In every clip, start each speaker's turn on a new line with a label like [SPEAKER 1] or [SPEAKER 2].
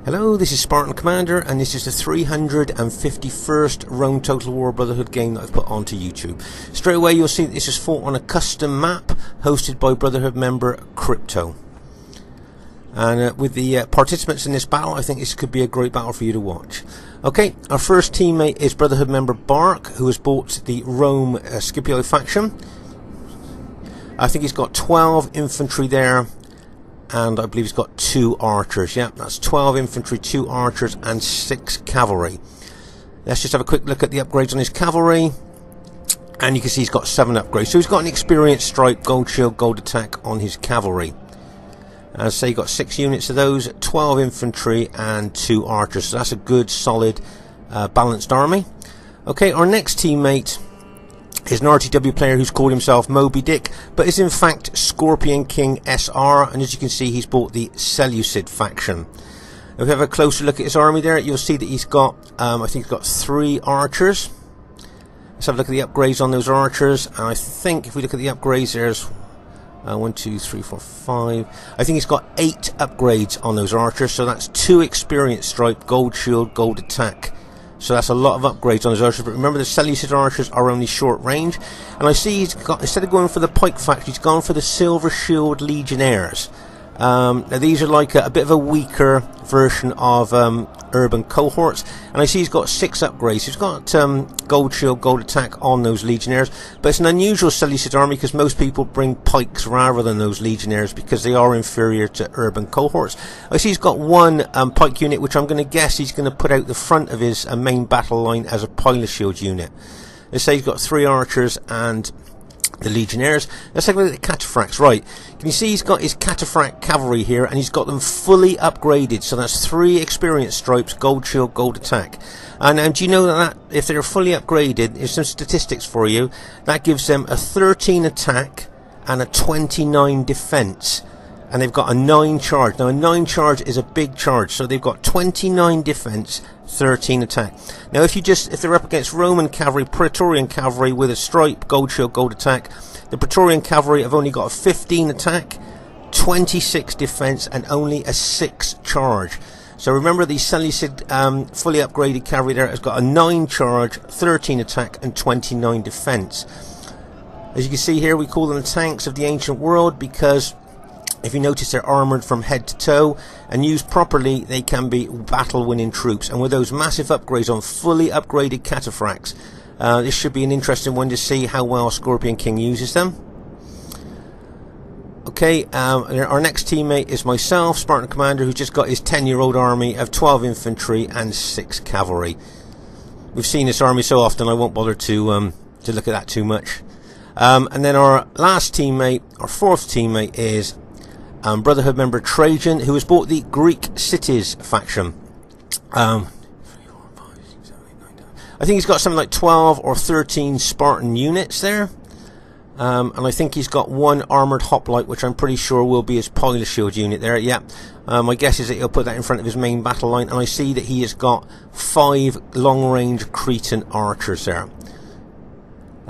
[SPEAKER 1] Hello, this is Spartan Commander, and this is the 351st Rome Total War Brotherhood game that I've put onto YouTube. Straight away you'll see that this is fought on a custom map hosted by Brotherhood member Crypto. And with the participants in this battle, I think this could be a great battle for you to watch. Okay, our first teammate is Brotherhood member Bark, who has bought the Rome Scipio faction. I think he's got 12 infantry there, and I believe he's got 2 archers. Yeah, that's 12 infantry, 2 archers, and 6 cavalry. Let's just have a quick look at the upgrades on his cavalry, and you can see he's got 7 upgrades. So he's got an experienced stripe, gold shield, gold attack on his cavalry. As I say, he got 6 units of those, 12 infantry, and 2 archers. So that's a good, solid, balanced army. Okay, our next teammate is an RTW player who's called himself Moby Dick, but is in fact Scorpion King SR, and as you can see, he's bought the Seleucid faction. If we have a closer look at his army there, you'll see that he's got, I think he's got 3 archers. Let's have a look at the upgrades on those archers, and I think if we look at the upgrades, there's 1, 2, 3, 4, 5. I think he's got 8 upgrades on those archers, so that's 2 experienced stripe, gold shield, gold attack. So that's a lot of upgrades on his archers, but remember the Seleucid archers are only short range. And I see he's got, instead of going for the pike faction, he's gone for the silver shield legionnaires. Now these are like a bit of a weaker version of urban cohorts, and I see he's got 6 upgrades. He's got gold shield, gold attack on those legionnaires, but it's an unusual Seleucid army because most people bring pikes rather than those legionnaires because they are inferior to urban cohorts. I see he's got 1 pike unit, which I'm going to guess he's going to put out the front of his main battle line as a pilot shield unit. Let's say he's got 3 archers and the legionnaires. Let's take a look at the cataphracts. Right, can you see he's got his cataphract cavalry here, and he's got them fully upgraded. So that's 3 experienced stripes, gold shield, gold attack. And do you know that if they're fully upgraded, here's some statistics for you, that gives them a 13 attack and a 29 defense, and they've got a 9 charge. Now a 9 charge is a big charge, so they've got 29 defense, 13 attack. Now if they're up against Roman cavalry, Praetorian cavalry with a stripe, gold shield, gold attack, the Praetorian cavalry have only got a 15 attack, 26 defense, and only a 6 charge. So remember, the Seleucid fully upgraded cavalry there has got a 9 charge, 13 attack, and 29 defense. As you can see here, we call them the tanks of the ancient world because if you notice, they're armoured from head to toe, and used properly they can be battle-winning troops. And with those massive upgrades on fully upgraded cataphracts, this should be an interesting one to see how well Scorpion King uses them. Okay, our next teammate is myself, Spartan Commander, who's just got his 10-year-old army of 12 infantry and 6 cavalry. We've seen this army so often I won't bother to look at that too much. And then our last teammate, our 4th teammate, is Brotherhood member Trajan, who has bought the Greek cities faction. I think he's got something like 12 or 13 Spartan units there, and I think he's got 1 armoured hoplite, which I'm pretty sure will be his pilot shield unit there. Yeah, my guess is that he'll put that in front of his main battle line, and I see that he has got 5 long-range Cretan archers there.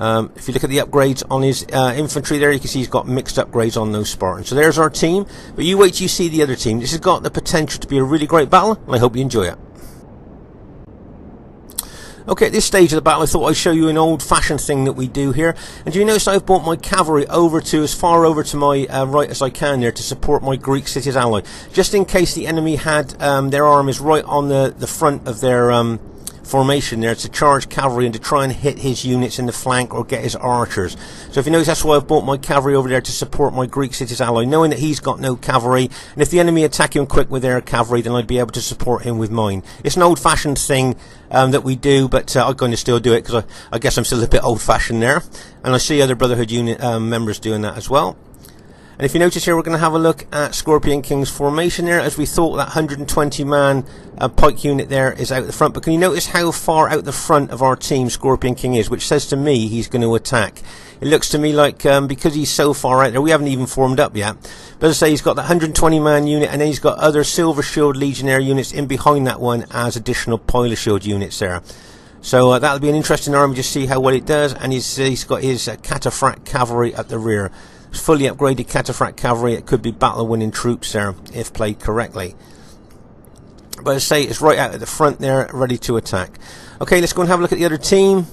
[SPEAKER 1] If you look at the upgrades on his infantry there, you can see he's got mixed upgrades on those Spartans. So there's our team, but you wait till you see the other team. This has got the potential to be a really great battle, and I hope you enjoy it. Okay, at this stage of the battle, I thought I'd show you an old-fashioned thing that we do here. And do you notice I've brought my cavalry over to as far over to my right as I can there to support my Greek cities ally, just in case the enemy had their armies right on the front of their formation there to charge cavalry and to try and hit his units in the flank or get his archers. So if you notice, that's why I've brought my cavalry over there to support my Greek cities ally, knowing that he's got no cavalry, and if the enemy attack him quick with their cavalry, then I'd be able to support him with mine. It's an old-fashioned thing that we do, but I'm going to still do it because I guess I'm still a bit old-fashioned there, and I see other Brotherhood unit members doing that as well. And if you notice here, we're going to have a look at Scorpion King's formation there, as we thought that 120-man pike unit there is out the front. But can you notice how far out the front of our team Scorpion King is, which says to me he's going to attack. It looks to me like, because he's so far out there, we haven't even formed up yet. But as I say, he's got that 120-man unit, and then he's got other Silver Shield Legionnaire units in behind that one as additional Pilot Shield units there. So that'll be an interesting army to see how well it does. And he's got his cataphract cavalry at the rear. Fully upgraded cataphract cavalry. It could be battle-winning troops there if played correctly. But as I say, it's right out at the front there, ready to attack. Okay, let's go and have a look at the other team.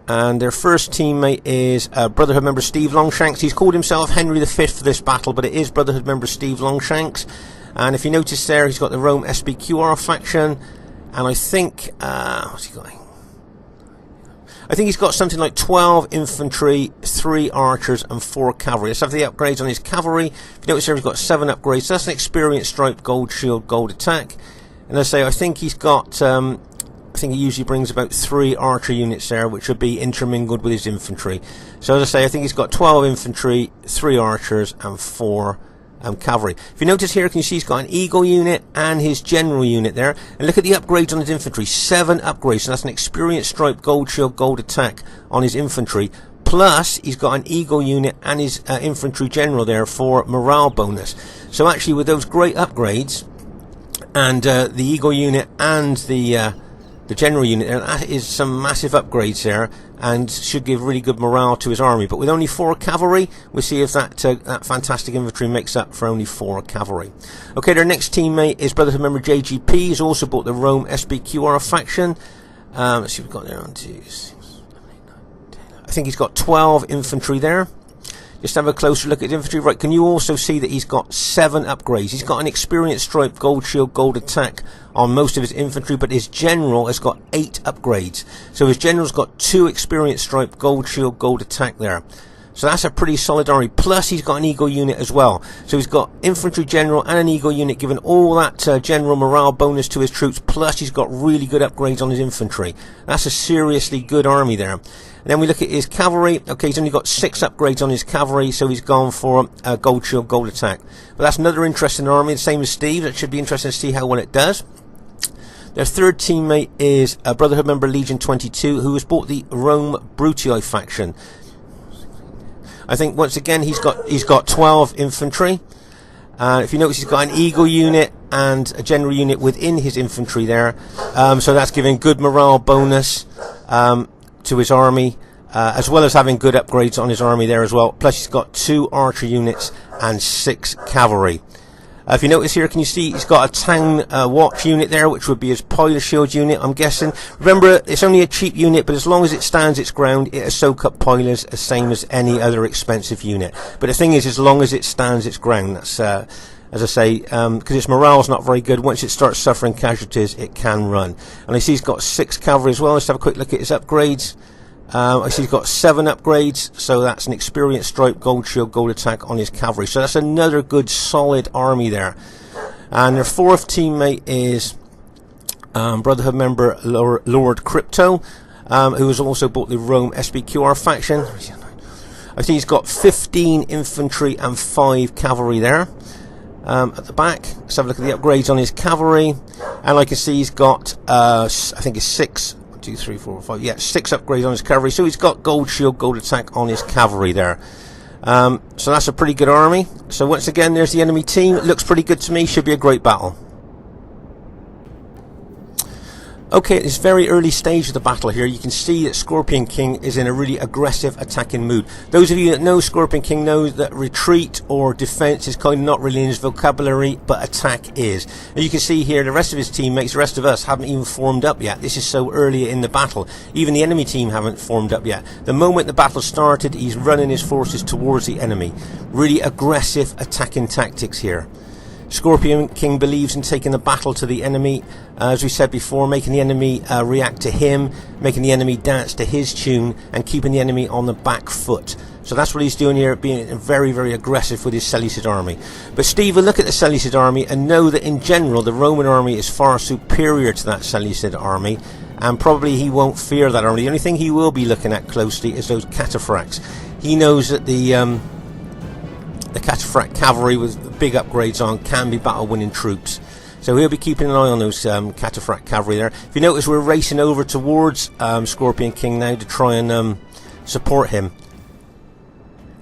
[SPEAKER 1] And their first teammate is Brotherhood member Steve Longshanks. He's called himself Henry V for this battle, but it is Brotherhood member Steve Longshanks. And if you notice there, he's got the Rome SBQR faction. And I think, what's he got? I think he's got something like 12 infantry, 3 archers, and 4 cavalry. Let's have the upgrades on his cavalry. If you notice there, he's got 7 upgrades. So that's an experience stripe, gold shield, gold attack. And as I say, I think he's got, I think he usually brings about 3 archer units there, which would be intermingled with his infantry. So as I say, I think he's got 12 infantry, 3 archers, and 4 cavalry. If you notice here, can you see he's got an eagle unit and his general unit there, and look at the upgrades on his infantry. 7 upgrades, so that's an experience stripe, gold shield, gold attack on his infantry, plus he's got an eagle unit and his infantry general there for morale bonus. So actually, with those great upgrades and the eagle unit and the general unit there, that is some massive upgrades there, and should give really good morale to his army. But with only 4 cavalry, we'll see if that fantastic infantry makes up for only 4 cavalry. Okay, their next teammate is Brotherhood member JGP. He's also bought the Rome SBQR faction. Let's see what we've got there. 1, 2, 6, 7, 8, 9, 10. I think he's got 12 infantry there. Just have a closer look at the infantry. Right, can you also see that he's got 7 upgrades? He's got an experience stripe, gold shield, gold attack on most of his infantry, but his general has got 8 upgrades. So his general's got 2 experience stripe, gold shield, gold attack there. So that's a pretty solid army. Plus he's got an eagle unit as well. So he's got infantry general and an eagle unit, giving all that general morale bonus to his troops. Plus he's got really good upgrades on his infantry. That's a seriously good army there. And then we look at his cavalry. Okay, he's only got 6 upgrades on his cavalry, so he's gone for gold shield, gold attack. But that's another interesting army, the same as Steve. It should be interesting to see how well it does. Their third teammate is a Brotherhood member Legion 22, who has bought the Rome Brutii faction. I think once again he's got 12 infantry. If you notice, he's got an eagle unit and a general unit within his infantry there. So that's giving good morale bonus to his army, as well as having good upgrades on his army there as well. Plus he's got 2 archer units and 6 cavalry. If you notice here, can you see he's got a town watch unit there, which would be his pilot shield unit, I'm guessing. Remember, it's only a cheap unit, but as long as it stands its ground, it'll soak up pilers the same as any other expensive unit. But the thing is, as long as it stands its ground, that's as I say, because its morale's not very good. Once it starts suffering casualties, it can run. And I see he's got 6 cavalry as well. Let's have a quick look at his upgrades. I see he's got 7 upgrades, so that's an experience stripe, gold shield, gold attack on his cavalry. So that's another good solid army there. And their fourth teammate is Brotherhood member Lord Crypto, who has also bought the Rome SBQR faction. I think he's got 15 infantry and 5 cavalry there. At the back, let's have a look at the upgrades on his cavalry, and I can see he's got I think it's 6, 1, 2, 3, 4, 5, yeah, 6 upgrades on his cavalry. So he's got gold shield, gold attack on his cavalry there. So that's a pretty good army. So once again, there's the enemy team. It looks pretty good to me. Should be a great battle. Okay, at this very early stage of the battle here, you can see that Scorpion King is in a really aggressive attacking mood. Those of you that know Scorpion King know that retreat or defense is kind of not really in his vocabulary, but attack is. And you can see here the rest of his teammates, the rest of us, haven't even formed up yet. This is so early in the battle. Even the enemy team haven't formed up yet. The moment the battle started, he's running his forces towards the enemy. Really aggressive attacking tactics here. Scorpion King believes in taking the battle to the enemy, as we said before, making the enemy react to him, making the enemy dance to his tune, and keeping the enemy on the back foot. So that's what he's doing here, being very, very aggressive with his Seleucid army. But Steve will look at the Seleucid army and know that in general the Roman army is far superior to that Seleucid army, and probably he won't fear that army. The only thing he will be looking at closely is those cataphracts. He knows that the cataphract cavalry with big upgrades on can be battle-winning troops. So he'll be keeping an eye on those cataphract cavalry there. If you notice, we're racing over towards Scorpion King now to try and support him,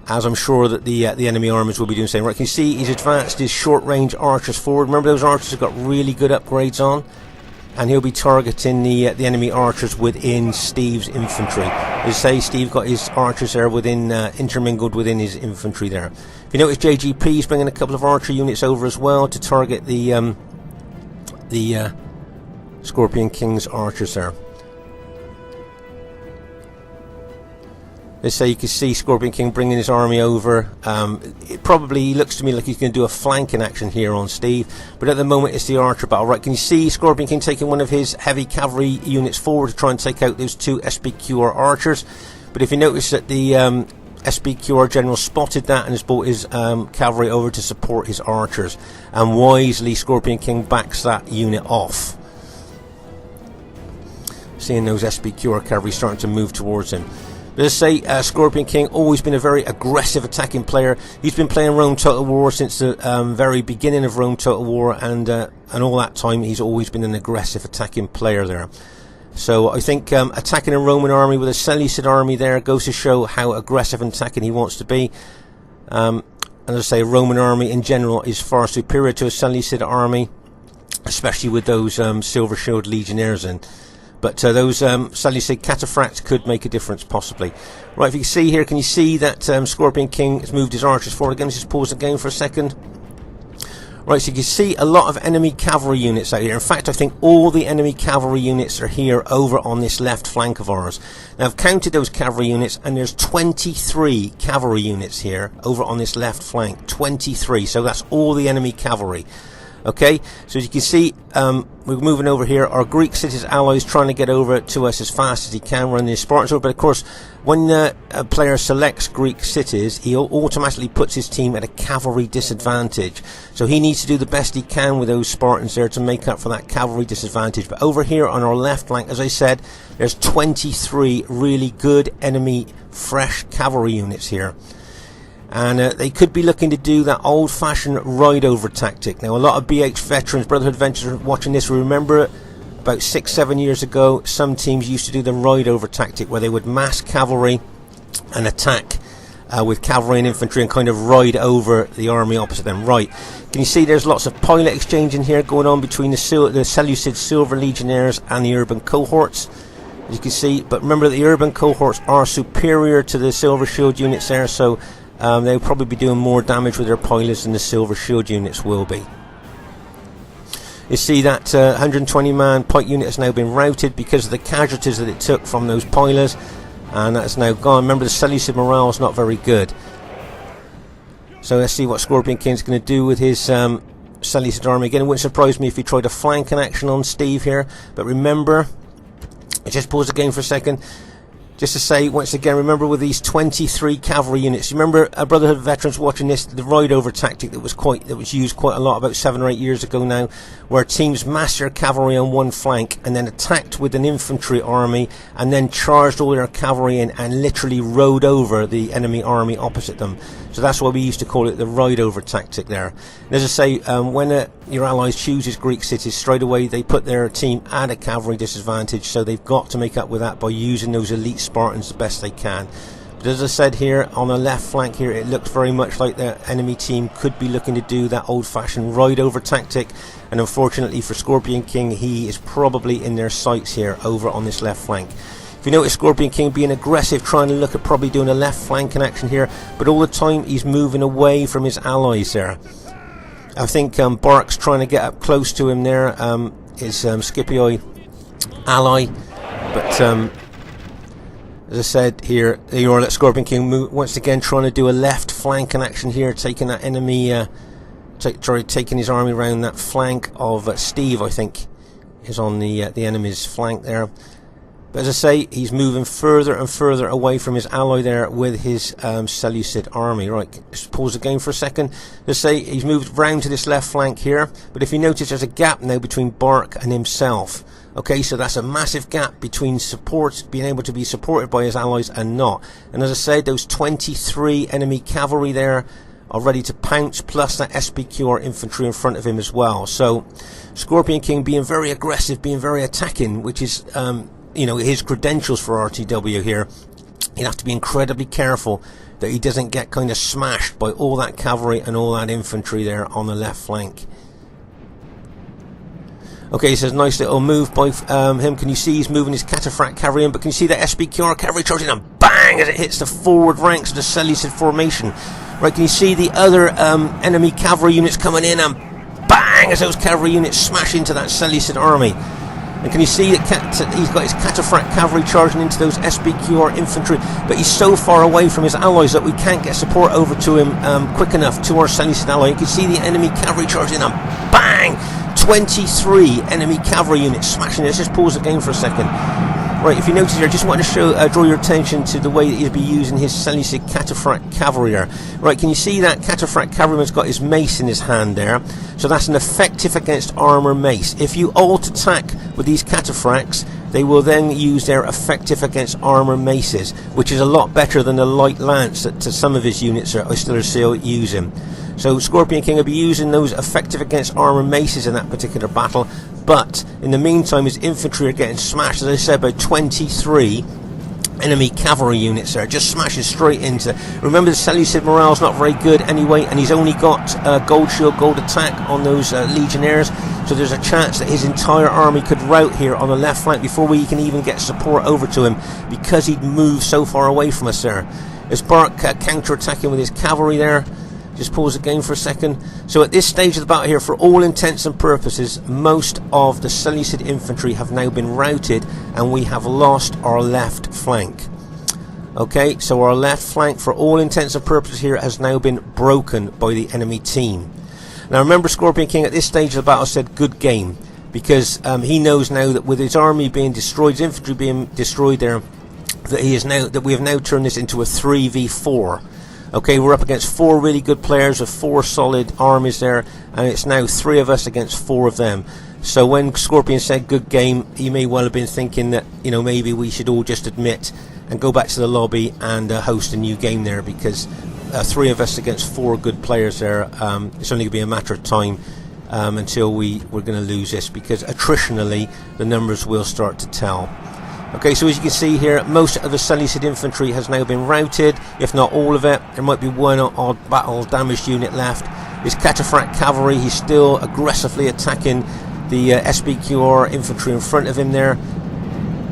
[SPEAKER 1] as I'm sure that the enemy armies will be doing the same. Right, can you see he's advanced his short-range archers forward. Remember, those archers have got really good upgrades on. and he'll be targeting the enemy archers within Steve's infantry. As I say, Steve got his archers there within intermingled within his infantry there. If you notice, JGP is bringing a couple of archer units over as well to target the Scorpion King's archers there. Let's say you can see Scorpion King bringing his army over. It probably looks to me like he's going to do a flanking action here on Steve, but at the moment it's the archer battle. Right, can you see Scorpion King taking one of his heavy cavalry units forward to try and take out those two SPQR archers? But if you notice that the SPQR general spotted that and has brought his cavalry over to support his archers, and wisely Scorpion King backs that unit off. Seeing those SPQR cavalry starting to move towards him. As I say, Scorpion King always been a very aggressive attacking player. He's been playing Rome Total War since the very beginning of Rome Total War, and all that time he's always been an aggressive attacking player there. So I think attacking a Roman army with a Seleucid army there goes to show how aggressive and attacking he wants to be. And as I say, a Roman army in general is far superior to a Seleucid army, especially with those Silver Shield Legionnaires in. But those Seleucid cataphracts could make a difference, possibly. Right, if you can see here, can you see that Scorpion King has moved his archers forward again? Let's just pause the game for a second. Right, so you can see a lot of enemy cavalry units out here. In fact, I think all the enemy cavalry units are here over on this left flank of ours. Now, I've counted those cavalry units, and there's 23 cavalry units here over on this left flank. 23, so that's all the enemy cavalry. Okay, so as you can see, we're moving over here. Our Greek cities allies trying to get over to us as fast as he can, running his Spartans over. But of course, when a player selects Greek cities, he automatically puts his team at a cavalry disadvantage. So he needs to do the best he can with those Spartans there to make up for that cavalry disadvantage. But over here on our left flank, as I said, there's 23 really good enemy fresh cavalry units here. And they could be looking to do that old-fashioned ride-over tactic. Now, a lot of BH veterans, Brotherhood veterans watching this, will remember about 6-7 years ago, some teams used to do the ride-over tactic, where they would mass cavalry and attack with cavalry and infantry and kind of ride over the army opposite them. Right, can you see there's lots of pilot exchanging here going on between the Seleucid Silver Legionnaires and the urban cohorts, as you can see. But remember that the urban cohorts are superior to the Silver Shield units there, so they'll probably be doing more damage with their pilots than the Silver Shield units will be. You see that 120-man pike unit has now been routed because of the casualties that it took from those pilots, and that's now gone. Remember, the Seleucid morale is not very good. So let's see what Scorpion King's going to do with his Seleucid army. Again, it wouldn't surprise me if he tried a flanking action on Steve here, but remember, just pause the game for a second. Just to say, once again, remember with these 23 cavalry units, you remember Brotherhood veterans watching this, the ride-over tactic that was used quite a lot about 7 or 8 years ago now, where teams massed their cavalry on one flank and then attacked with an infantry army and then charged all their cavalry in and literally rode over the enemy army opposite them. So that's why we used to call it the ride-over tactic there. And as I say, when your allies chooses Greek cities, straight away they put their team at a cavalry disadvantage, so they've got to make up with that by using those elite Spartans the best they can. But as I said here, on the left flank here, it looks very much like the enemy team could be looking to do that old-fashioned ride-over tactic, and unfortunately for Scorpion King, he is probably in their sights here over on this left flank. If you notice Scorpion King being aggressive, trying to look at probably doing a left flanking action here, but all the time he's moving away from his allies there. I think Bark's trying to get up close to him there, his Scipio ally, but as I said here, you are that Scorpion King once again trying to do a left flanking action here, taking that enemy, taking his army around that flank of Steve, I think, is on the enemy's flank there. But as I say, he's moving further and further away from his ally there with his Seleucid army. Right, just pause the game for a second. Let's say he's moved round to this left flank here, but if you notice, there's a gap now between Bark and himself. Okay, so that's a massive gap between being able to be supported by his allies and not. And as I said, those 23 enemy cavalry there are ready to pounce, plus that SPQR infantry in front of him as well. So Scorpion King being very aggressive, being very attacking, which is his credentials for RTW here. He'll have to be incredibly careful that he doesn't get kind of smashed by all that cavalry and all that infantry there on the left flank. Okay, it says nice little move by him. Can you see he's moving his cataphract cavalry in? But can you see that SBQR cavalry charging and bang as it hits the forward ranks of the Seleucid formation? Right, can you see the other enemy cavalry units coming in and bang as those cavalry units smash into that Seleucid army? And can you see that he's got his cataphract cavalry charging into those SBQR infantry, but he's so far away from his allies that we can't get support over to him quick enough to our Seleucid ally. You can see the enemy cavalry charging and bang! 23 enemy cavalry units smashing. Let's just pause the game for a second. Right, if you notice here, I just want to draw your attention to the way that he'll be using his Seleucid cataphract cavalry there. Right, can you see that cataphract cavalryman's got his mace in his hand there? So that's an effective against armour mace. If you alt attack with these cataphracts, they will then use their effective against armour maces, which is a lot better than the light lance that some of his units are still using. So Scorpion King will be using those effective against armour maces in that particular battle, but in the meantime his infantry are getting smashed, as I said, by 23 enemy cavalry units there, just smashing straight into. Remember, the Seleucid morale's not very good anyway, and he's only got gold shield, gold attack on those legionnaires, so there's a chance that his entire army could rout here on the left flank before we can even get support over to him, because he'd moved so far away from us there. There's Bark counter-attacking with his cavalry there. Just pause the game for a second. So at this stage of the battle here, for all intents and purposes, most of the Seleucid infantry have now been routed, and we have lost our left flank. Okay, so our left flank, for all intents and purposes here, has now been broken by the enemy team. Now remember, Scorpion King at this stage of the battle said good game, because he knows now that with his army being destroyed, his infantry being destroyed there, that we have now turned this into a 3v4. Okay, we're up against 4 really good players with 4 solid armies there, and it's now 3 of us against 4 of them. So when Scorpion said good game, he may well have been thinking that, you know, maybe we should all just admit and go back to the lobby and host a new game there, because 3 of us against 4 good players there, it's only going to be a matter of time until we're going to lose this, because attritionally the numbers will start to tell. Okay, so as you can see here, most of the Seleucid infantry has now been routed, if not all of it. There might be one odd battle damaged unit left. His cataphract cavalry, he's still aggressively attacking the SBQR infantry in front of him there,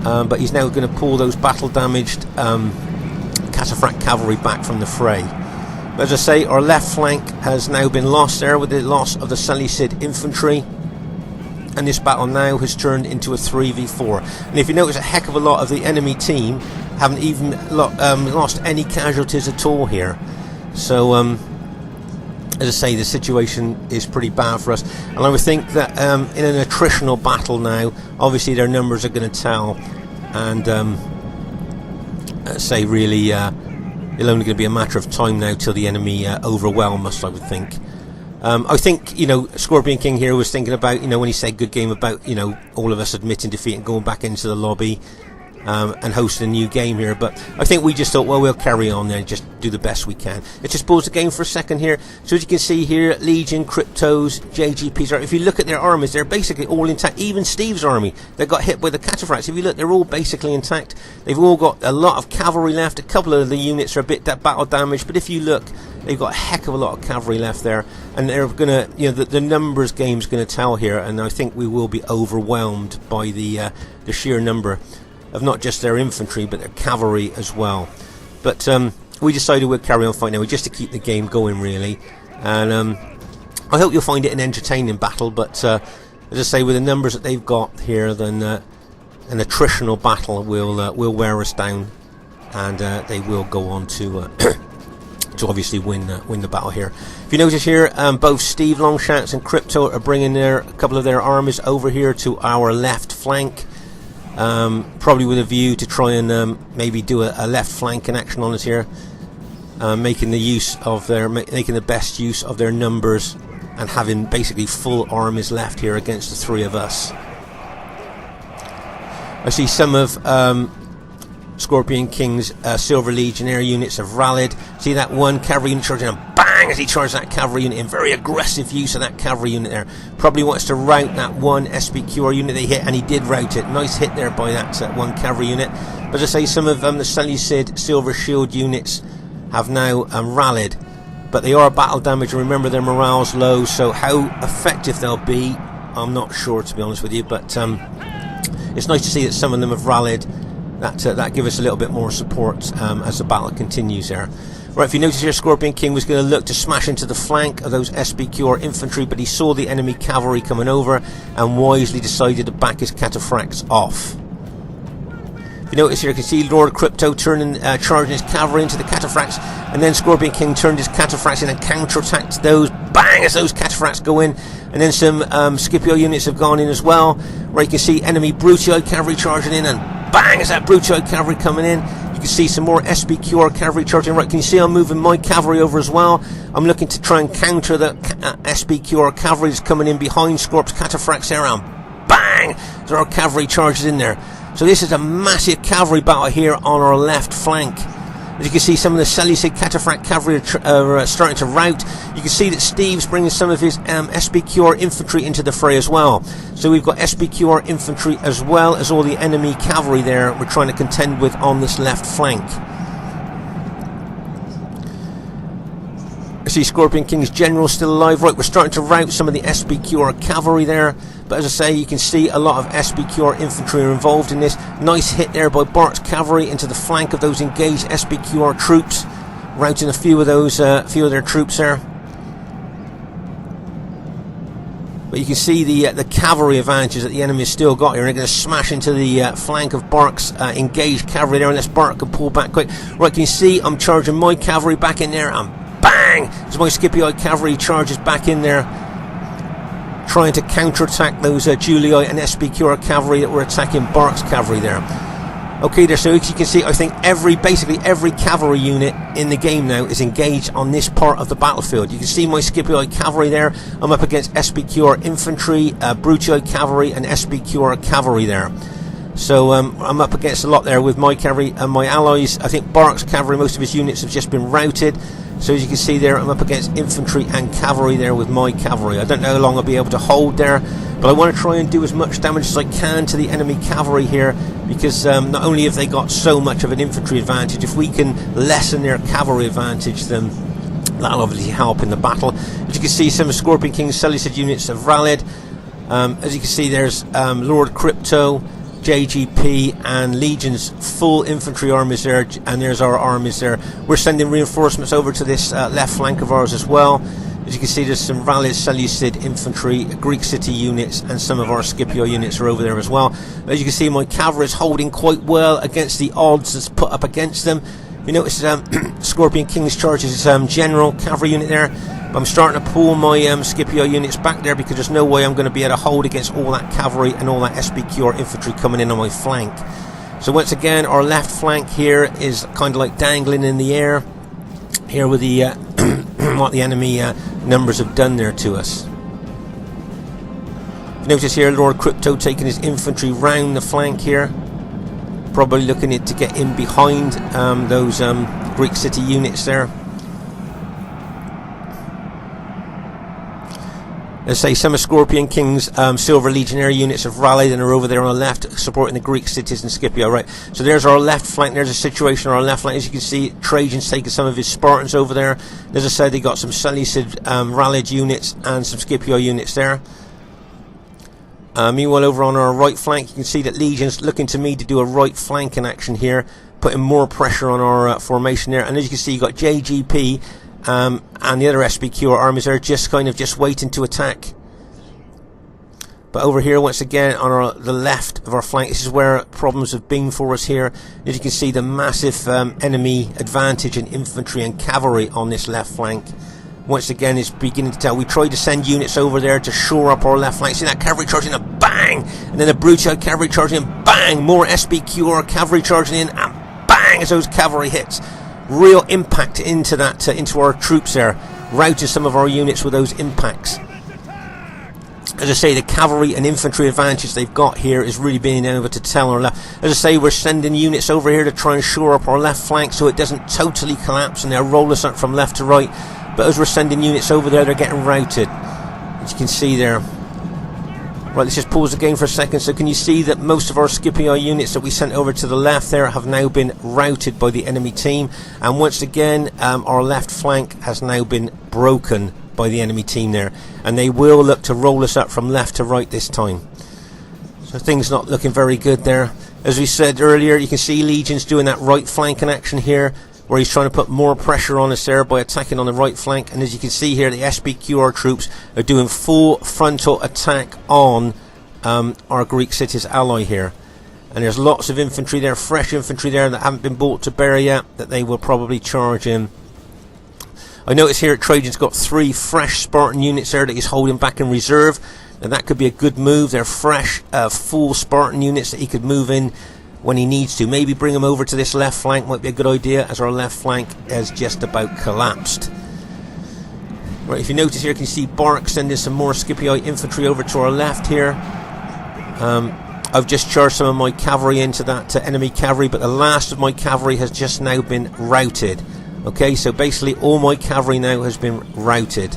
[SPEAKER 1] but he's now going to pull those battle damaged cataphract cavalry back from the fray. But as I say, our left flank has now been lost there with the loss of the Seleucid infantry. And this battle now has turned into a 3v4. And if you notice, a heck of a lot of the enemy team haven't even lost any casualties at all here. So, as I say, the situation is pretty bad for us. And I would think that in an attritional battle now, obviously their numbers are going to tell. And, let's say, really, it's only going to be a matter of time now till the enemy overwhelm us, I would think. I think, you know, Scorpion King here was thinking about, you know, when he said good game, about, you know, all of us admitting defeat and going back into the lobby and hosting a new game here. But I think we just thought, well, we'll carry on there and just do the best we can. Let's just pause the game for a second here. So as you can see here, Legion, Cryptos, JGPs, if you look at their armies, they're basically all intact. Even Steve's army, they got hit by the cataphracts. If you look, they're all basically intact. They've all got a lot of cavalry left. A couple of the units are a bit battle damaged, but if you look, they've got a heck of a lot of cavalry left there, and they're going to, you know, the numbers game's going to tell here, and I think we will be overwhelmed by the sheer number of not just their infantry but their cavalry as well. But we decided we'd carry on fighting now, just to keep the game going, really. And I hope you'll find it an entertaining battle. But as I say, with the numbers that they've got here, then an attritional battle will wear us down, and they will go on to to obviously win the battle here. If you notice here, both Steve Longshanks and Crypto are bringing a couple of their armies over here to our left flank, probably with a view to try and maybe do a left flank in action on us here, making the best use of their numbers and having basically full armies left here against the 3 of us. I see some of Scorpion King's Silver Legionnaire units have rallied. See that one cavalry unit charging, and bang as he charged that cavalry unit in. Very aggressive use of that cavalry unit there. Probably wants to rout that one SBQR unit they hit, and he did rout it. Nice hit there by that one cavalry unit. But as I say, some of the Seleucid Silver Shield units have now rallied, but they are battle damaged, and remember their morale's low, so how effective they'll be I'm not sure, to be honest with you, but it's nice to see that some of them have rallied. That give us a little bit more support as the battle continues there. Right, if you notice here, Scorpion King was going to look to smash into the flank of those SBQR infantry, but he saw the enemy cavalry coming over and wisely decided to back his cataphracts off. If you notice here, you can see Lord Crypto charging his cavalry into the cataphracts, and then Scorpion King turned his cataphracts in and counter-attacked those. Bang! As those cataphracts go in, and then some Scipio units have gone in as well. Right, you can see enemy Brutii cavalry charging in, and bang! As that Brutii cavalry coming in. You can see some more SBQR cavalry charging. Right, can you see I'm moving my cavalry over as well? I'm looking to try and counter the SBQR cavalry that's coming in behind Scorp's cataphracts there, and bang! There are cavalry charges in there. So this is a massive cavalry battle here on our left flank. As you can see, some of the Seleucid cataphract cavalry are starting to rout. You can see that Steve's bringing some of his SBQR infantry into the fray as well. So we've got SBQR infantry as well as all the enemy cavalry there we're trying to contend with on this left flank. I see Scorpion King's general still alive. Right, we're starting to rout some of the SBQR cavalry there. But as I say, you can see a lot of SBQR infantry are involved in this. Nice hit there by Bart's cavalry into the flank of those engaged SBQR troops, routing a few of their troops there. But you can see the cavalry advantages that the enemy has still got here. They're going to smash into the flank of Bark's engaged cavalry there, unless Bark can pull back quick. Right, can you see I'm charging my cavalry back in there, and bang! As my Scipii cavalry charges back in there, trying to counter-attack those Julii and SBQR cavalry that were attacking Bark's cavalry there. Okay, there, so as you can see, I think basically every cavalry unit in the game now is engaged on this part of the battlefield. You can see my Scipii cavalry there. I'm up against SBQR infantry, Brutii cavalry, and SBQR cavalry there. So I'm up against a lot there with my cavalry and my allies. I think Bark's cavalry, most of his units have just been routed. So as you can see there, I'm up against infantry and cavalry there with my cavalry. I don't know how long I'll be able to hold there, but I want to try and do as much damage as I can to the enemy cavalry here, because not only have they got so much of an infantry advantage, if we can lessen their cavalry advantage, then that'll obviously help in the battle. As you can see, some of Scorpion King's Seleucid units have rallied. As you can see, there's Lord Crypto, JGP and Legion's full infantry armies there, and there's our armies there. We're sending reinforcements over to this left flank of ours as well. As you can see, there's some rallied Seleucid infantry, Greek city units, and some of our Scipio units are over there as well. As you can see, my cavalry is holding quite well against the odds that's put up against them. You notice Scorpion King's charges his general cavalry unit there. But I'm starting to pull my Scipio units back there, because there's no way I'm going to be able to hold against all that cavalry and all that SBQR infantry coming in on my flank. So once again, our left flank here is kind of like dangling in the air here with the what the enemy numbers have done there to us. Notice here Lord Crypto taking his infantry round the flank here, probably looking to get in behind those Greek city units there. Let's say some of Scorpion King's Silver Legionary units have rallied and are over there on the left supporting the Greek cities in Scipio. Right, so there's our left flank. There's a situation on our left flank. As you can see, Trajan's taken some of his Spartans over there. As I said, they got some Seleucid rallied units and some Scipio units there. Meanwhile, over on our right flank, you can see that Legion's looking to me to do a right flanking action here, putting more pressure on our formation there. And as you can see, you got JGP and the other SBQR armies are just waiting to attack. But over here, once again, on the left of our flank, this is where problems have been for us here. As you can see, the massive enemy advantage in infantry and cavalry on this left flank. Once again, it's beginning to tell. We tried to send units over there to shore up our left flank. See that cavalry charging, a bang! And then a Brutii cavalry charging, and bang! More SBQR cavalry charging in, and bang! As those cavalry hits. Real impact into that, into our troops there, routing some of our units with those impacts. As I say, the cavalry and infantry advantage they've got here is really being able to tell our left. As I say, we're sending units over here to try and shore up our left flank so it doesn't totally collapse and they'll roll us up from left to right. But as we're sending units over there, they're getting routed, as you can see there. Right, let's just pause the game for a second. So can you see that most of our Scipii units that we sent over to the left there have now been routed by the enemy team? And once again, our left flank has now been broken by the enemy team there, and they will look to roll us up from left to right this time. So things not looking very good there. As we said earlier, you can see Legion's doing that right flanking action here, where he's trying to put more pressure on us there by attacking on the right flank. And as you can see here, the SBQR troops are doing full frontal attack on our Greek city's ally here. And there's lots of infantry there, fresh infantry there that haven't been brought to bear yet, that they will probably charge in. I notice here Trajan's got 3 fresh Spartan units there that he's holding back in reserve, and that could be a good move. They're fresh, full Spartan units that he could move in when he needs to. Maybe bring them over to this left flank might be a good idea, as our left flank has just about collapsed. Right, if you notice here, you can see Bark sending some more Scipii infantry over to our left here. I've just charged some of my cavalry into that enemy cavalry, but the last of my cavalry has just now been routed. Okay, so basically all my cavalry now has been routed.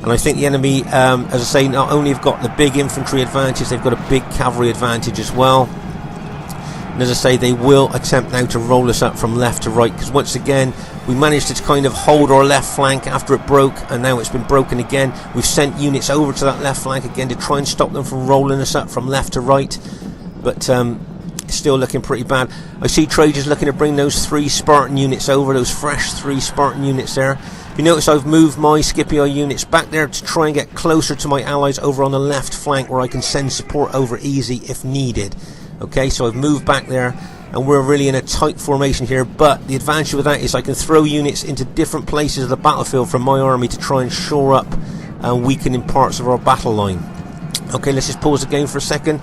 [SPEAKER 1] And I think the enemy, as I say, not only have got the big infantry advantage, they've got a big cavalry advantage as well. And as I say, they will attempt now to roll us up from left to right, because once again, we managed to kind of hold our left flank after it broke, and now it's been broken again. We've sent units over to that left flank again to try and stop them from rolling us up from left to right. But it's still looking pretty bad. I see Trajan's looking to bring those 3 Spartan units over, those fresh 3 Spartan units there. If you notice, I've moved my Scipii units back there to try and get closer to my allies over on the left flank, where I can send support over easy if needed. Okay, so I've moved back there, and we're really in a tight formation here, but the advantage with that is I can throw units into different places of the battlefield from my army to try and shore up and weaken parts of our battle line. Okay, let's just pause the game for a second.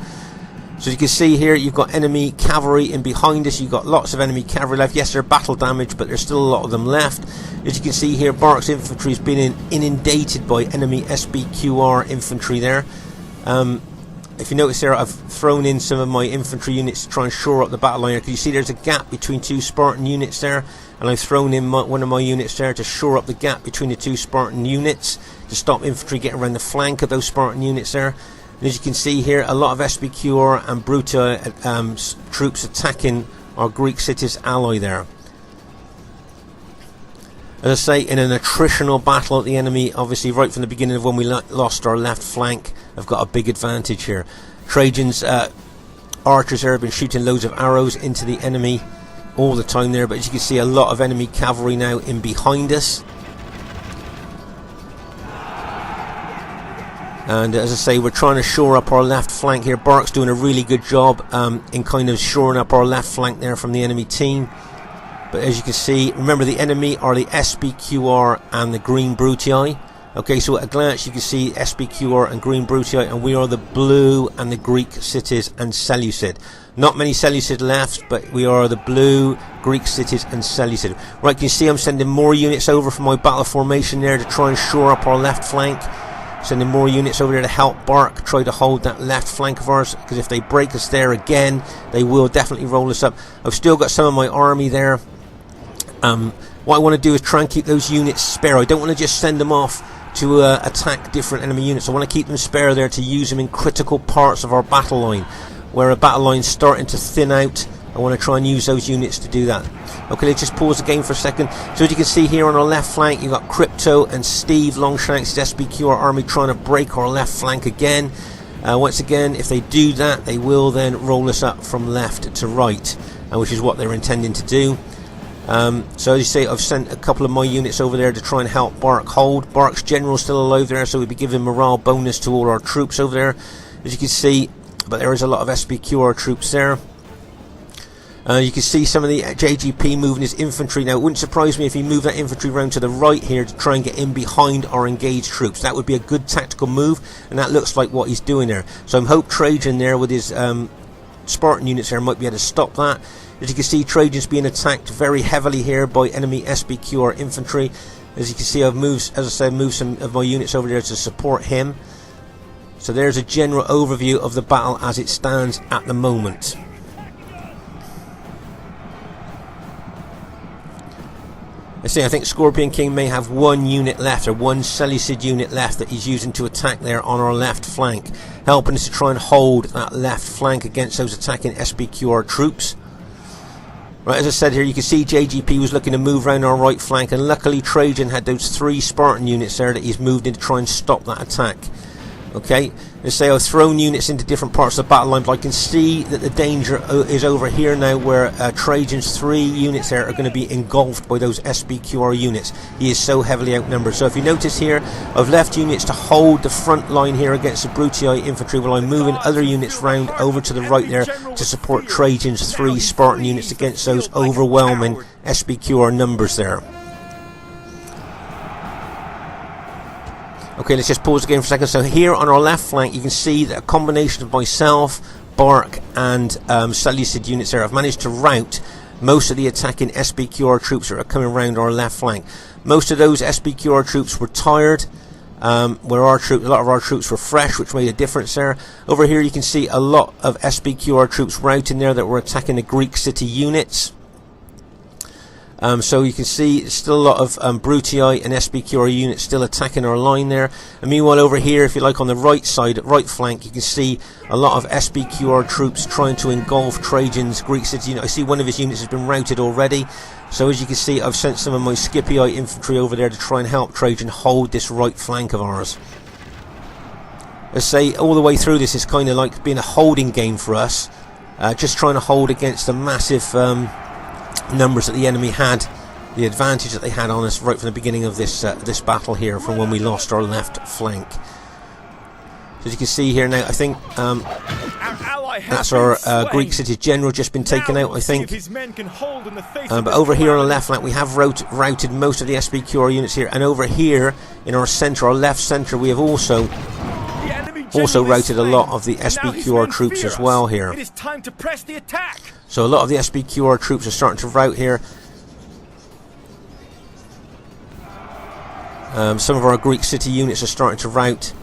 [SPEAKER 1] So you can see here, you've got enemy cavalry in behind us. You've got lots of enemy cavalry left. Yes, they're battle damaged, but there's still a lot of them left. As you can see here, Bark's infantry has been inundated by enemy SBQR infantry there. If you notice there, I've thrown in some of my infantry units to try and shore up the battle line. Can you see there's a gap between 2 Spartan units there? And I've thrown in one of my units there to shore up the gap between the 2 Spartan units, to stop infantry getting around the flank of those Spartan units there. And as you can see here, a lot of SBQR and Bruta troops attacking our Greek city's ally there. As I say, in an attritional battle, the enemy, obviously right from the beginning of when we lost our left flank, have got a big advantage here. Trajan's archers there have been shooting loads of arrows into the enemy all the time there, but as you can see, a lot of enemy cavalry now in behind us. And as I say, we're trying to shore up our left flank here. Bark's doing a really good job in kind of shoring up our left flank there from the enemy team. But as you can see, remember the enemy are the SBQR and the Green Brutii. Okay, so at a glance you can see SBQR and Green Brutii, and we are the blue and the Greek cities and Seleucid. Not many Seleucid left, but we are the blue, Greek cities and Seleucid. Right, can you see I'm sending more units over from my battle formation there to try and shore up our left flank. Sending more units over there to help Bark try to hold that left flank of ours, because if they break us there again, they will definitely roll us up. I've still got some of my army there. What I want to do is try and keep those units spare. I don't want to just send them off to attack different enemy units. I want to keep them spare there to use them in critical parts of our battle line, where a battle line's starting to thin out. I want to try and use those units to do that. Okay, let's just pause the game for a second. So as you can see here on our left flank, you've got Crypto and Steve Longshanks' SBQR army trying to break our left flank again. Once again, if they do that, they will then roll us up from left to right, which is what they're intending to do. So as you say, I've sent a couple of my units over there to try and help Bark hold. Bark's general's still alive there, so we'll be giving morale bonus to all our troops over there, as you can see. But there is a lot of SBQR troops there. You can see some of the JGP moving his infantry. Now, it wouldn't surprise me if he moved that infantry round to the right here to try and get in behind our engaged troops. That would be a good tactical move, and that looks like what he's doing there. So I hope Trajan there with his Spartan units there might be able to stop that. As you can see, Trajan's being attacked very heavily here by enemy SBQR infantry. As you can see, I've moved, as I said, moved some of my units over there to support him. So there's a general overview of the battle as it stands at the moment. Let's see, I think Scorpion King may have one unit left, or one Seleucid unit left that he's using to attack there on our left flank, helping us to try and hold that left flank against those attacking SBQR troops. Right, as I said here, you can see JGP was looking to move around our right flank, and luckily Trajan had those 3 Spartan units there that he's moved in to try and stop that attack. Okay, let's say I've thrown units into different parts of the battle line, but I can see that the danger is over here now, where Trajan's 3 units there are going to be engulfed by those SBQR units. He is so heavily outnumbered. So if you notice here, I've left units to hold the front line here against the Brutii infantry, while I'm moving other units round over to the right there to support Trajan's 3 Spartan units against those overwhelming SBQR numbers there. Okay, let's just pause the game for a second. So here on our left flank, you can see that a combination of myself, Bark, and Seleucid units there have managed to rout most of the attacking SBQR troops that are coming around our left flank. Most of those SBQR troops were tired, where a lot of our troops were fresh, which made a difference there. Over here you can see a lot of SBQR troops routing there that were attacking the Greek city units. So you can see still a lot of Brutii and SBQR units still attacking our line there. And meanwhile over here, if you like, on the right side, right flank, you can see a lot of SBQR troops trying to engulf Trajan's Greek city unit. I see one of his units has been routed already. So as you can see, I've sent some of my Scipii infantry over there to try and help Trajan hold this right flank of ours. Let's say all the way through this is kind of like being a holding game for us. Just trying to hold against the massive numbers that the enemy had, the advantage that they had on us right from the beginning of this this battle here, from when we lost our left flank. So as you can see here now, I think that's our Greek city general just been taken out, I think. But over here on the left flank, we have routed most of the SBQR units here, and over here in our centre, our left centre, we have also routed a lot of the SBQR troops as well here.
[SPEAKER 2] It is time to press the attack.
[SPEAKER 1] So a lot of the SBQR troops are starting to rout here. Some of our Greek city units are starting to rout.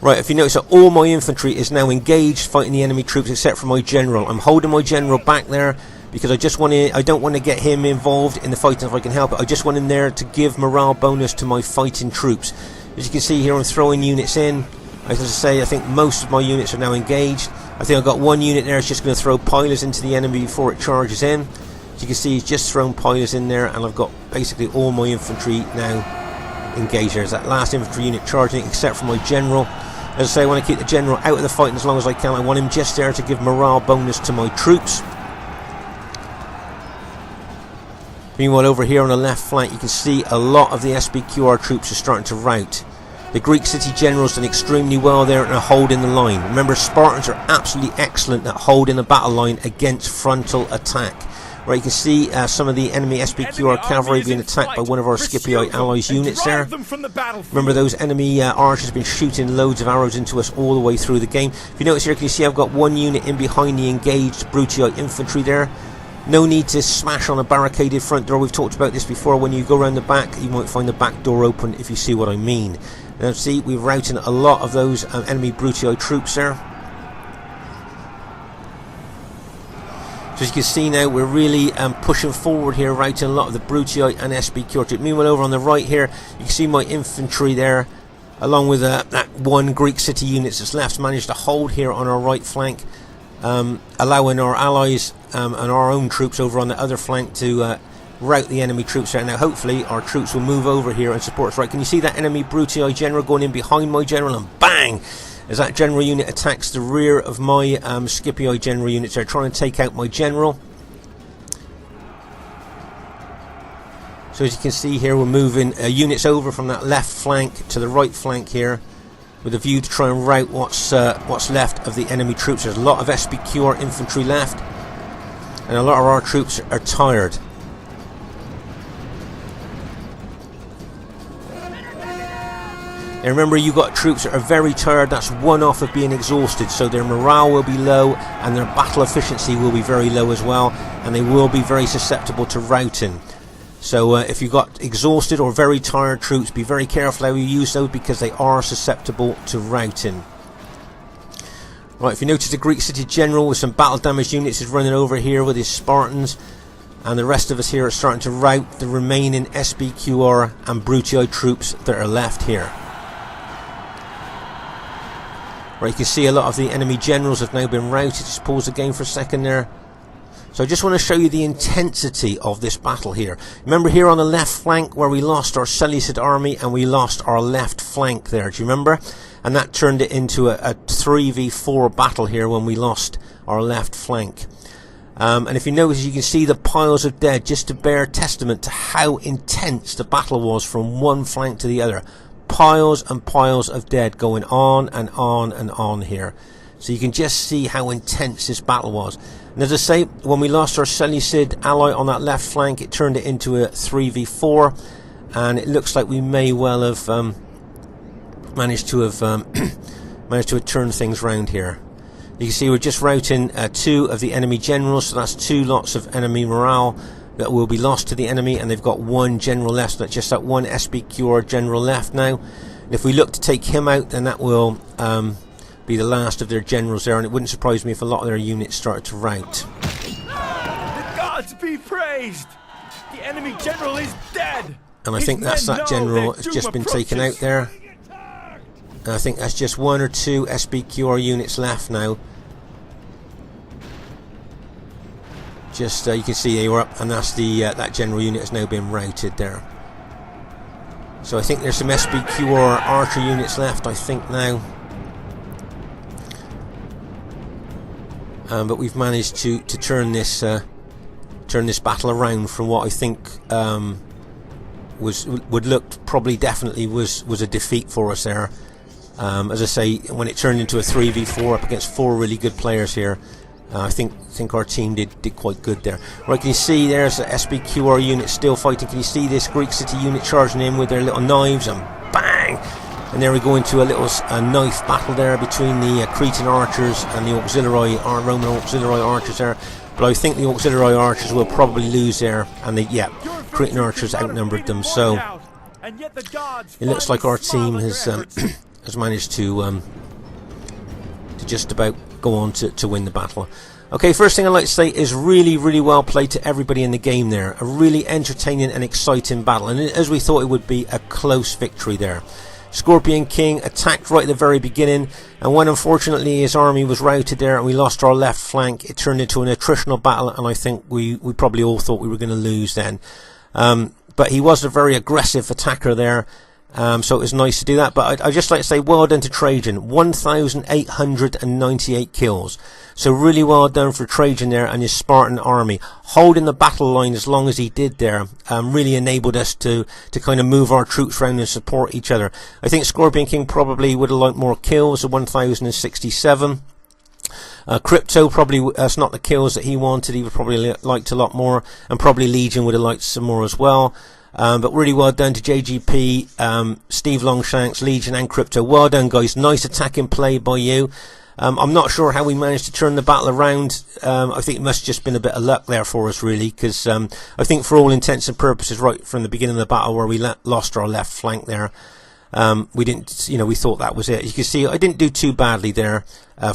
[SPEAKER 1] Right, if you notice that all my infantry is now engaged fighting the enemy troops except for my general. I'm holding my general back there because I don't want to get him involved in the fighting if I can help it. I just want him there to give morale bonus to my fighting troops. As you can see here, I'm throwing units in. As I say, I think most of my units are now engaged. I think I've got one unit there that's just going to throw pilers into the enemy before it charges in. As you can see, he's just thrown pilers in there, and I've got basically all my infantry now engaged. There's that last infantry unit charging, except for my general. As I say, I want to keep the general out of the fighting as long as I can. I want him just there to give morale bonus to my troops. Meanwhile, over here on the left flank, you can see a lot of the SBQR troops are starting to rout. The Greek city general's done extremely well there and are holding the line. Remember, Spartans are absolutely excellent at holding the battle line against frontal attack. Right, you can see some of the enemy SBQR cavalry being attacked by one of our Scipii allies units there. Remember, those enemy archers have been shooting loads of arrows into us all the way through the game. If you notice here, can you see I've got one unit in behind the engaged Brutii infantry there. No need to smash on a barricaded front door. We've talked about this before. When you go around the back, you might find the back door open, if you see what I mean. Now see, we're routing a lot of those enemy Brutii troops there. So as you can see now, we're really pushing forward here, routing a lot of the Brutii and SBQR troops. Meanwhile, over on the right here, you can see my infantry there, along with that one Greek city unit that's left, managed to hold here on our right flank, allowing our allies and our own troops over on the other flank to rout the enemy troops there. Now hopefully our troops will move over here and support us. Right, can you see that enemy Brutii general going in behind my general, and bang, as that general unit attacks the rear of my Scipii general units. They're trying to take out my general. So as you can see here, we're moving units over from that left flank to the right flank here, with a view to try and rout what's left of the enemy troops. There's a lot of SBQR infantry left, and a lot of our troops are tired. And remember, you've got troops that are very tired. That's one off of being exhausted, so their morale will be low and their battle efficiency will be very low as well, and they will be very susceptible to routing. So if you've got exhausted or very tired troops, be very careful how you use those, because they are susceptible to routing. Right, if you notice, the Greek city general with some battle damaged units is running over here with his Spartans, and the rest of us here are starting to rout the remaining SBQR and Brutii troops that are left here. Right, you can see a lot of the enemy generals have now been routed. Just pause the game for a second there. So I just want to show you the intensity of this battle here. Remember here on the left flank where we lost our Seleucid army and we lost our left flank there, do you remember? And that turned it into a 3v4 battle here when we lost our left flank. And if you notice, you can see the piles of dead, just to bear testament to how intense the battle was from one flank to the other. Piles and piles of dead going on and on and on here. So you can just see how intense this battle was. And as I say, when we lost our Seleucid ally on that left flank, it turned it into a 3v4, and it looks like we may well have managed to have turned things round here. You can see we're just routing 2 of the enemy generals, so that's 2 lots of enemy morale that will be lost to the enemy, and they've got 1 general left, so that's just that 1 SBQR general left now. And if we look to take him out, then that will be the last of their generals there, and it wouldn't surprise me if a lot of their units started to rout.
[SPEAKER 2] The gods be praised! The enemy general is dead!
[SPEAKER 1] And I think that's that general has just been taken out there. And I think that's just 1 or 2 SBQR units left now. Just you can see they were up, and that's the that general unit has now been routed there. So I think there's some SBQR archer units left, I think now. But we've managed to turn this battle around from what I think would look probably definitely was a defeat for us there. As I say, when it turned into a 3v4 up against 4 really good players here, I think our team did quite good there. Right, can you see there's the SBQR unit still fighting? Can you see this Greek city unit charging in with their little knives, and bang! And there we go into a little knife battle there between the Cretan archers and the Roman auxiliary archers there. But I think the auxiliary archers will probably lose there, and the Cretan archers outnumbered them. So it looks like our team has has managed to just about go on to win the battle. Okay, first thing I'd like to say is really well played to everybody in the game there. A really entertaining and exciting battle, and as we thought it would be, a close victory there. Scorpion King attacked right at the very beginning, and when unfortunately his army was routed there and we lost our left flank, it turned into an attritional battle, and I think we probably all thought we were going to lose then. But he was a very aggressive attacker there, so it was nice to do that. But I'd just like to say well done to Trajan. 1,898 kills. So really well done for Trajan there and his Spartan army. Holding the battle line as long as he did there really enabled us to kind of move our troops around and support each other. I think Scorpion King probably would have liked more kills, 1,067. Crypto probably, that's not the kills that he wanted. He would probably liked a lot more, and probably Legion would have liked some more as well. But really well done to JGP, Steve Longshanks, Legion and Crypto. Well done, guys. Nice attacking play by you. I'm not sure how we managed to turn the battle around. I think it must have just been a bit of luck there for us, really, because I think for all intents and purposes, right from the beginning of the battle where we lost our left flank there, we didn't, we thought that was it. You can see I didn't do too badly there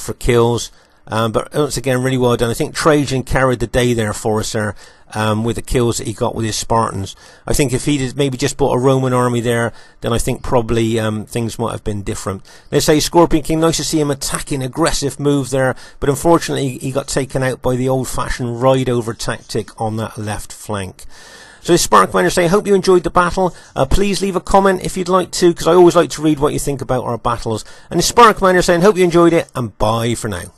[SPEAKER 1] for kills. But once again, really well done. I think Trajan carried the day there for us there, with the kills that he got with his Spartans. I think if he'd maybe just bought a Roman army there, then I think probably things might have been different. Let's say Scorpion King, nice to see him attacking, aggressive move there, but unfortunately he got taken out by the old-fashioned ride-over tactic on that left flank. So this Spartan Commander saying, I hope you enjoyed the battle. Please leave a comment if you'd like to, because I always like to read what you think about our battles. And this Spartan Commander saying, hope you enjoyed it, and bye for now.